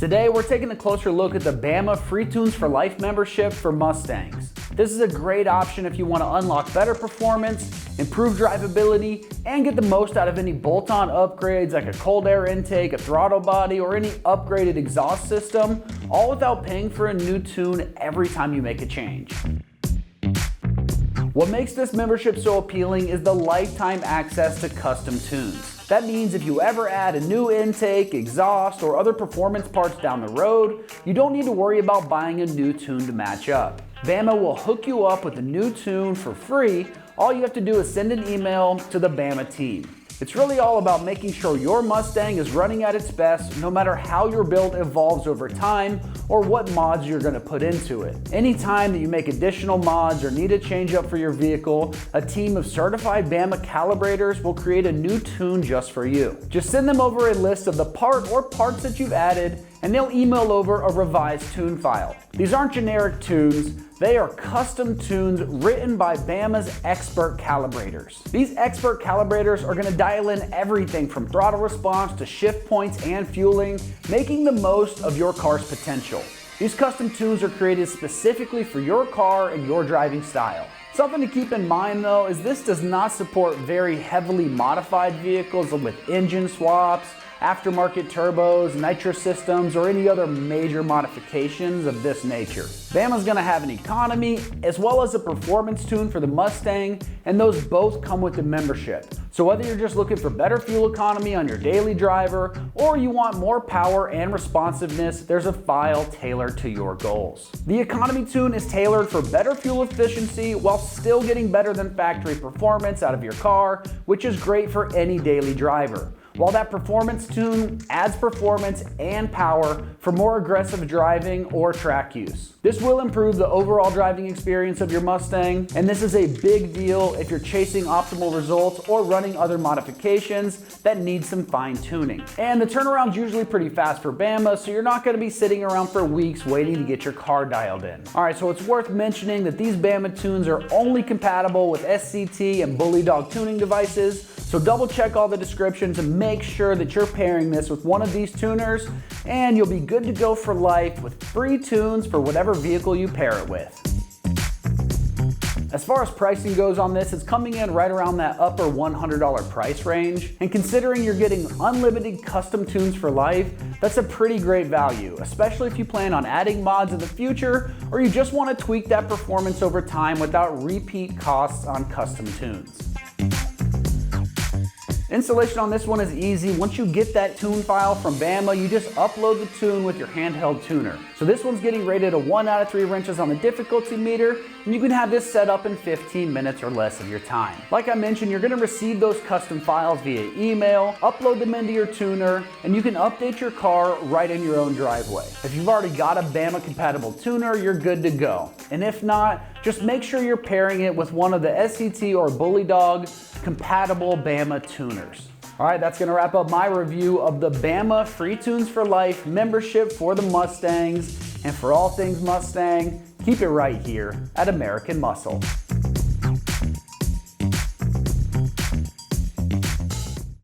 Today we're taking a closer look at the Bama Free Tunes for Life membership for Mustangs. This is a great option if you want to unlock better performance, improve drivability, and get the most out of any bolt-on upgrades like a cold air intake, a throttle body, or any upgraded exhaust system, all without paying for a new tune every time you make a change. What makes this membership so appealing is the lifetime access to custom tunes. That means if you ever add a new intake, exhaust, or other performance parts down the road, you don't need to worry about buying a new tune to match up. Bama will hook you up with a new tune for free. All you have to do is send an email to the Bama team. It's really all about making sure your Mustang is running at its best no matter how your build evolves over time or what mods you're going to put into it. Anytime that you make additional mods or need a change up for your vehicle, a team of certified Bama calibrators will create a new tune just for you. Just send them over a list of the part or parts that you've added and they'll email over a revised tune file. These aren't generic tunes, they are custom tunes written by Bama's expert calibrators. These expert calibrators are gonna dial in everything from throttle response to shift points and fueling, making the most of your car's potential. These custom tunes are created specifically for your car and your driving style. Something to keep in mind though is this does not support very heavily modified vehicles with engine swaps, aftermarket turbos, nitro systems, or any other major modifications of this nature. Bama's gonna have an economy as well as a performance tune for the Mustang, and those both come with the membership. So whether you're just looking for better fuel economy on your daily driver, or you want more power and responsiveness, there's a file tailored to your goals. The economy tune is tailored for better fuel efficiency while still getting better than factory performance out of your car, which is great for any daily driver. While that performance tune adds performance and power for more aggressive driving or track use. This will improve the overall driving experience of your Mustang, and this is a big deal if you're chasing optimal results or running other modifications that need some fine tuning. And the turnaround's usually pretty fast for Bama, so you're not gonna be sitting around for weeks waiting to get your car dialed in. All right, so it's worth mentioning that these Bama tunes are only compatible with SCT and Bully Dog tuning devices, so double check all the descriptions and make sure that you're pairing this with one of these tuners, and you'll be good to go for life with free tunes for whatever vehicle you pair it with. As far as pricing goes on this, it's coming in right around that upper $100 price range. And considering you're getting unlimited custom tunes for life, that's a pretty great value, especially if you plan on adding mods in the future or you just want to tweak that performance over time without repeat costs on custom tunes. Installation on this one is easy. Once you get that tune file from Bama, you just upload the tune with your handheld tuner. So this one's getting rated a 1 out of 3 wrenches on the difficulty meter, and you can have this set up in 15 minutes or less of your time. Like I mentioned, you're gonna receive those custom files via email, upload them into your tuner, and you can update your car right in your own driveway. If you've already got a Bama compatible tuner, you're good to go. And if not, just make sure you're pairing it with one of the SCT or Bully Dog compatible Bama tuners. All right, that's gonna wrap up my review of the Bama Free Tunes for Life membership for the Mustangs. And for all things Mustang, keep it right here at American Muscle.